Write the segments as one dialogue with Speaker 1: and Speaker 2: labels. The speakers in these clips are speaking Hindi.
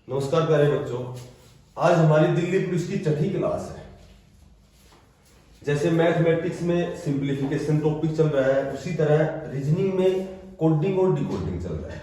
Speaker 1: नमस्कार प्यारे बच्चों, आज हमारी दिल्ली पुलिस की छठी क्लास है। जैसे मैथमेटिक्स में सिंप्लीफिकेशन टॉपिक चल रहा है, उसी तरह रीजनिंग में कोडिंग और डिकोडिंग चल रहा है।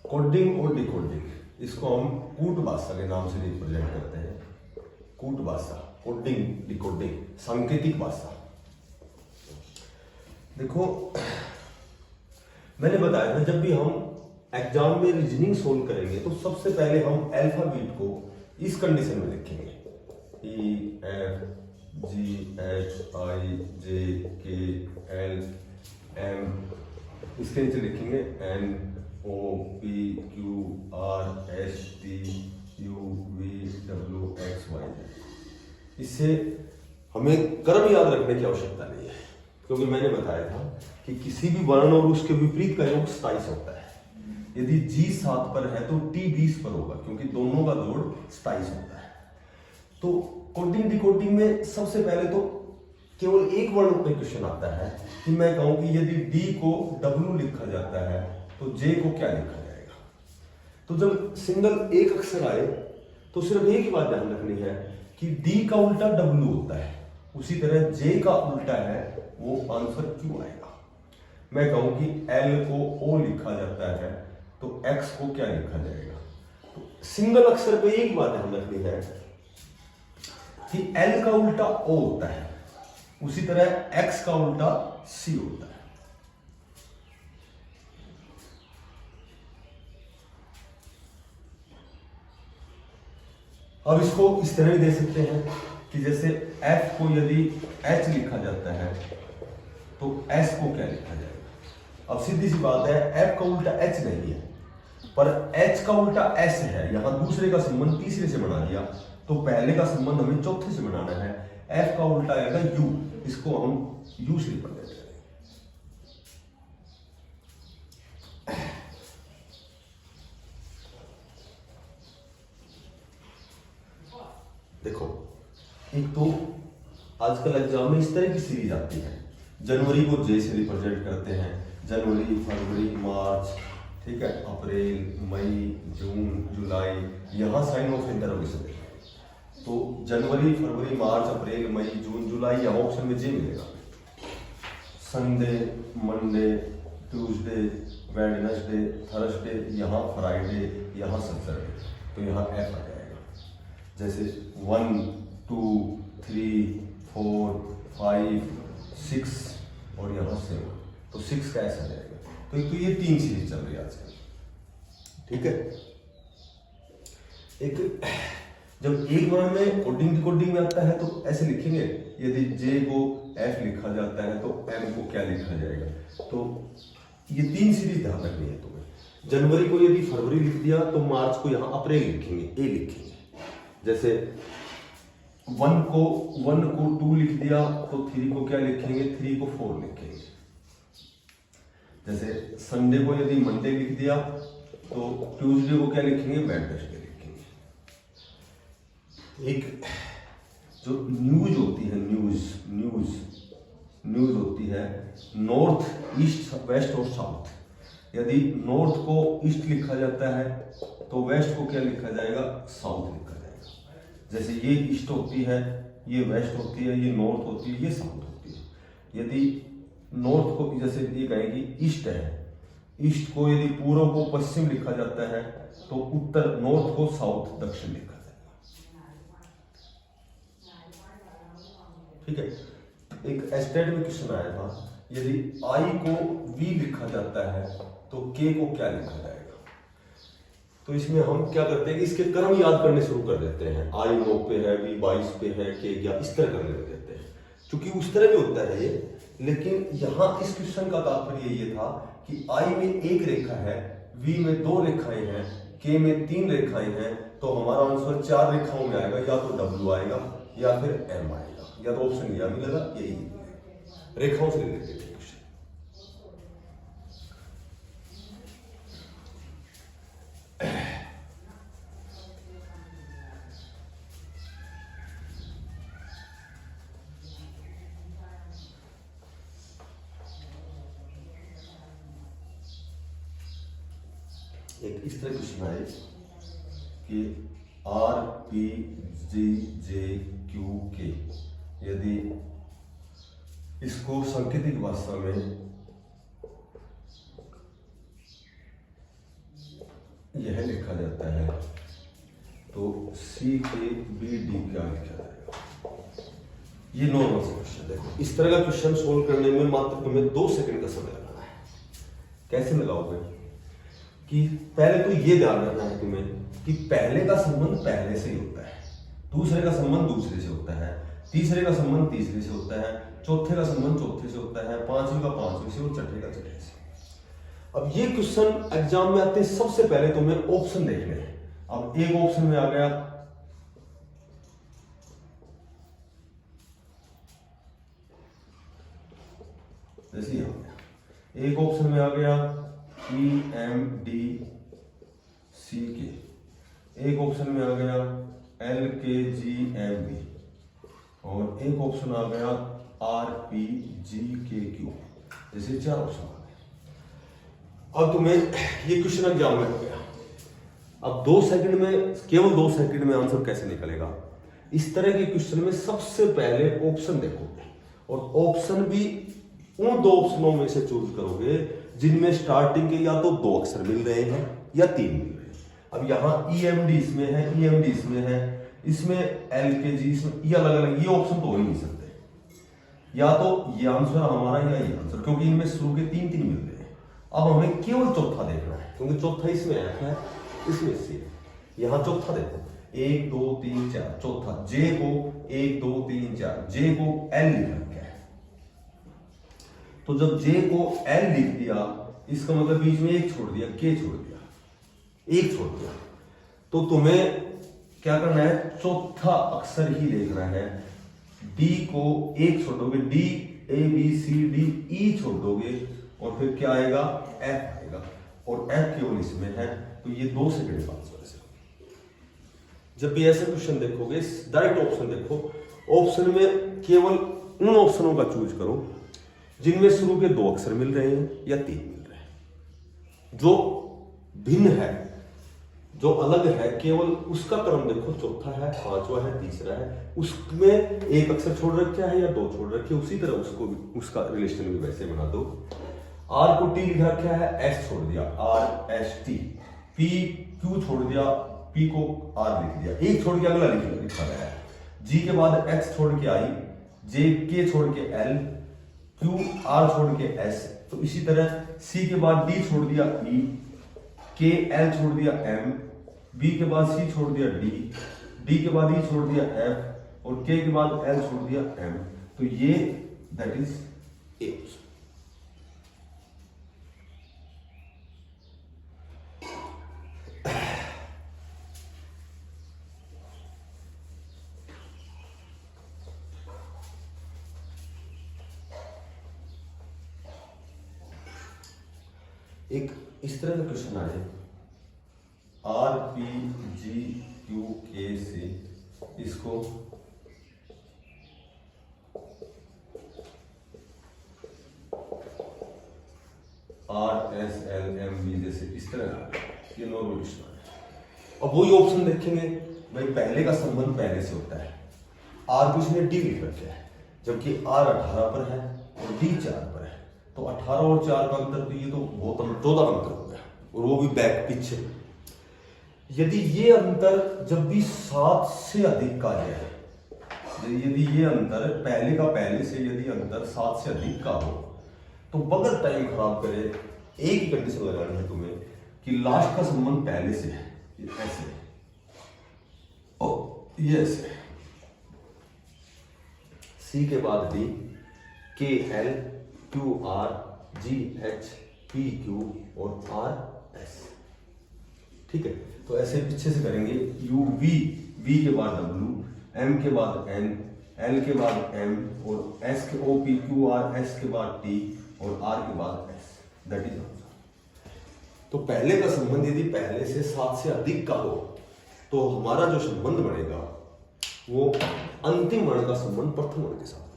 Speaker 1: कोडिंग और डिकोडिंग इसको हम कूट भाषा के नाम से रिप्रेजेंट करते हैं। कूट भाषा, कोडिंग, डिकोडिंग, सांकेतिक भाषा। देखो, मैंने बताया था जब भी हम एग्जाम में रीजनिंग सोल्व करेंगे तो सबसे पहले हम अल्फाबेट को इस कंडीशन में लिखेंगे, E F G H I जे के एल एम। इसके नीचे लिखेंगे N O P Q R S T U V W X Y Z. इससे हमें क्रम याद रखने की आवश्यकता नहीं है, क्योंकि मैंने बताया था कि किसी भी वर्ण और उसके विपरीत का योग 27 होता है। यदि जी 7 पर है तो टी 20 पर होगा, क्योंकि दोनों का जोड़ 27 होता है। तो कोडिंग डिकोडिंग में सबसे पहले तो केवल एक वर्ण पे क्वेश्चन आता है कि मैं कहूं कि यदि डी को डब्ल्यू लिखा जाता है तो जे को क्या लिखा जाएगा। तो जब सिंगल एक अक्षर आए तो सिर्फ एक ही बात ध्यान रखनी है कि डी का उल्टा डब्ल्यू होता है, उसी तरह जे का उल्टा है वो आंसर क्यों आएगा। मैं कहूं कि एल को ओ लिखा जाता है तो एक्स को क्या लिखा जाएगा। तो सिंगल अक्षर पे एक बात ध्यान रखनी है कि एल का उल्टा ओ होता है, उसी तरह एक्स का उल्टा सी होता है। अब इसको इस तरह भी दे सकते हैं कि जैसे एफ को यदि एच लिखा जाता है तो एस को क्या लिखा जाएगा। अब सीधी सी बात है, एफ का उल्टा एच नहीं है पर एच का उल्टा एस है। यहां दूसरे का संबंध तीसरे से बना दिया तो पहले का संबंध हमें चौथे से बनाना है। एफ का उल्टा आएगा यू, इसको हम यू से रिप्रेजेंट करेंगे। देखो, एक तो आजकल एग्जाम में इस तरह की सीरीज आती है। जनवरी को जे से रिप्रेजेंट करते हैं, जनवरी, फरवरी, मार्च, ठीक है, अप्रैल, मई, जून, जुलाई, यहां साइन ऑफ इंटरोगेशन है। तो जनवरी, फरवरी, मार्च, अप्रैल, मई, जून, जुलाई, यहां ऑप्शन में जे मिलेगा। Sunday, Monday, Tuesday, Wednesday, Thursday, यहां फ्राइडे, यहां सैटरडे, तो यहां एफ आ जाएगा। जैसे 1 2 3 4 5 6 और यहां 7, तो 6 का ऐसा जाएगा। तो ये 3 सीरीज चल रही है आजकल, ठीक है। एक जब एक वर्ण में कोडिंग डिकोडिंग में आता है तो ऐसे लिखेंगे, यदि जे को एफ लिखा जाता है तो एम को क्या लिखा जाएगा। तो ये 3 सीरीज ध्यान रखनी है तुम्हें। जनवरी को यदि फरवरी लिख दिया तो मार्च को यहां अप्रैल लिखेंगे, ए लिखेंगे। जैसे 1 को 2 लिख दिया तो 3 को क्या लिखेंगे, 3 को 4 लिखेंगे। जैसे संडे को यदि मंडे लिख दिया तो ट्यूसडे को क्या लिखेंगे, वेडनेसडे लिखेंगे। एक जो न्यूज होती है, न्यूज होती है नॉर्थ, ईस्ट, वेस्ट और साउथ। यदि नॉर्थ को ईस्ट लिखा जाता है तो वेस्ट को क्या लिखा जाएगा, साउथ लिखा जाएगा। जैसे ये ईस्ट होती है, ये वेस्ट होती है, ये नॉर्थ होती है, ये साउथ होती है। यदि नॉर्थ को, जैसे ये कहेंगे ईस्ट है, ईस्ट को यदि पूर्व को पश्चिम लिखा जाता है तो उत्तर, नॉर्थ को साउथ, दक्षिण लिखा जाएगा, ठीक है। एक एस्टेट में क्वेश्चन आया था, यदि आई को वी लिखा जाता है तो के को क्या लिखा जाएगा। तो इसमें हम क्या करते हैं, इसके क्रम याद करने शुरू कर देते हैं। आई 9 पे है, वी 22 पे है, के 11, इस तरह करने लग देते हैं। क्योंकि उस तरह भी होता है ये, लेकिन यहां इस क्वेश्चन का तात्पर्य ये था कि आई में 1 रेखा है, वी में 2 रेखाएं हैं, के में 3 रेखाएं हैं, तो हमारा आंसर 4 रेखाओं में आएगा। या तो डब्ल्यू आएगा या फिर एम आएगा, या तो ऑप्शन या मिलेगा, यही रेखाओं से रिलेटेड क्वेश्चन। एक इस तरह क्वेश्चन आए कि आर पी जी जे क्यू के, यदि इसको सांकेतिक भाषा में यह लिखा जाता है तो सी के बी डी क्या लिखा जाएगा। ये नॉर्मल से क्वेश्चन देखो, इस तरह का क्वेश्चन सोल्व करने में मात्र तुम्हें 2 सेकंड का समय लगाना है। कैसे लगाओगे कि पहले तो ये ध्यान रखना है तुम्हें कि पहले का संबंध पहले से ही होता है, दूसरे का संबंध दूसरे से होता है, तीसरे का संबंध तीसरे से होता है, चौथे का संबंध चौथे से होता है, पांचवें का पांचवें से और छठे का छठे से। अब ये क्वेश्चन एग्जाम में आते हैं, सबसे पहले तुम्हें ऑप्शन देखने हैं। अब एक ऑप्शन में आ गया जैसे ही आ गया, एक ऑप्शन में आ गया ई एम डी सी के, एक ऑप्शन में आ गया एल के जी एम बी, और एक ऑप्शन आ गया आर पी जी के क्यू। जैसे 4 ऑप्शन आ गए। अब तुम्हें ये क्वेश्चन एग्जाम में हो गया। अब 2 सेकंड में, केवल 2 सेकंड में आंसर कैसे निकलेगा। इस तरह के क्वेश्चन में सबसे पहले ऑप्शन देखोगे और ऑप्शन भी उन 2 ऑप्शनों में से चूज करोगे जिनमें स्टार्टिंग के या तो 2 अक्षर मिल रहे हैं या 3 मिल रहे हैं। अब यहाँ EMD इसमें है, EMD इसमें है, इसमें LKG इसमें, ये अलग अलग, ये ऑप्शन तो हो ही नहीं सकते। या तो ये आंसर हमारा या ये आंसर, क्योंकि इनमें शुरू के 3 मिल रहे हैं। अब हमें केवल चौथा देखना है, क्योंकि चौथा इसमें है, इसमें से यहाँ चौथा देखो 1 2 3 4, चौथा जे को 1 2 3 4, जे को L लिख रखा है। तो जब जे को L लिख दिया, इसका मतलब बीच में 1 छोड़ दिया, के छोड़ दिया, 1 छोड़ दिया, तो तुम्हें क्या करना है, चौथा अक्षर ही देखना है। डी को 1 छोड़ दोगे, D A B C D E छोड़ दोगे, और फिर क्या आएगा, एफ आएगा, और एफ केवल इसमें है। तो ये 2 सेकंड का आंसर है। जब भी ऐसे क्वेश्चन देखोगे, डायरेक्ट ऑप्शन देखो, ऑप्शन में केवल उन ऑप्शनों का चूज करो जिनमें शुरू के 2 अक्षर मिल रहे हैं या 3 मिल रहे हैं। जो भिन्न है, जो अलग है, केवल उसका क्रम देखो, चौथा है, पांचवा है, तीसरा है, उसमें 1 अक्षर छोड़ रखा है या 2 छोड़ रखे, उसी तरह उसको भी, उसका रिलेशन भी वैसे बना दो। आर को टी लिख रखा है, एस छोड़ दिया, are S T, P Q छोड़ दिया, पी को आर लिख दिया, 1 छोड़ के अगला लिखा गया है। जी के बाद एक्स छोड़ के आई, जे के छोड़ के एल, क्यू आर छोड़ के एस, तो इसी तरह सी के बाद डी छोड़ दिया ई, के एल छोड़ दिया एम, बी के बाद सी छोड़ दिया डी, डी के बाद ई छोड़ दिया एफ, और के के बाद एल छोड़ दिया एम। तो ये दैट इज ए। एक इस तरह का क्वेश्चन आए, आर पी जी क्यू के से इसको R S L M B जैसे इस तरह, ये नॉर्मल क्वेश्चन है। अब वही ऑप्शन देखेंगे, भाई पहले का संबंध पहले से होता है, आर को इसने डी लिख रखा है, जबकि आर 18 पर है और डी 4 पर है, तो 18 और 4 का अंतर, तो ये तो बहुत 14 का अंतर हो गया, और वो भी बैक पीछे। यदि ये अंतर जब भी 7 से अधिक का है, यदि ये अंतर पहले का पहले से यदि अंतर 7 से अधिक का हो, तो बगैर टाइम खराब करे एक ही कंडीशन लगानी है तुम्हें कि लास्ट का संबंध पहले से है, ऐसे, और ये ऐसे, सी के बाद डी, के एल, क्यू आर, जी एच, पी क्यू और आर एस। ठीक है, तो ऐसे पीछे से करेंगे, यू वी, वी के बाद डब्ल्यू, एम के बाद एन, एल के बाद एम, और एस के O P Q R, S के बाद टी और आर के बाद एस। That is answer. तो पहले का संबंध यदि पहले से 7 से अधिक का हो, तो हमारा जो संबंध बनेगा वो अंतिम वर्ण का संबंध प्रथम वर्ण के साथ।